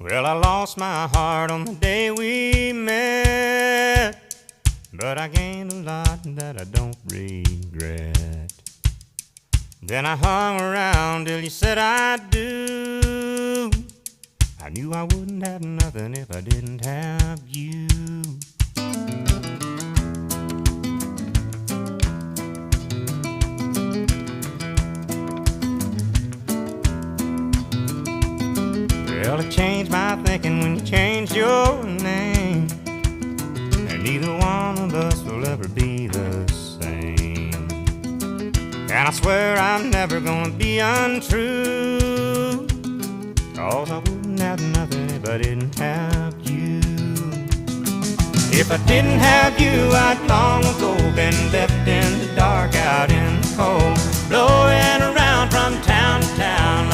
Well, I lost my heart on the day we met, but I gained a lot that I don't regret. Then I hung around till you said I do. I knew I wouldn't have nothing if I didn't have you. Well, it changed my thinking when you changed your name, and neither one of us will ever be the same. And I swear I'm never gonna be untrue, 'cause I wouldn't have nothing if I didn't have you. If I didn't have you, I'd long ago been left in the dark, out in the cold, blowing around from town to town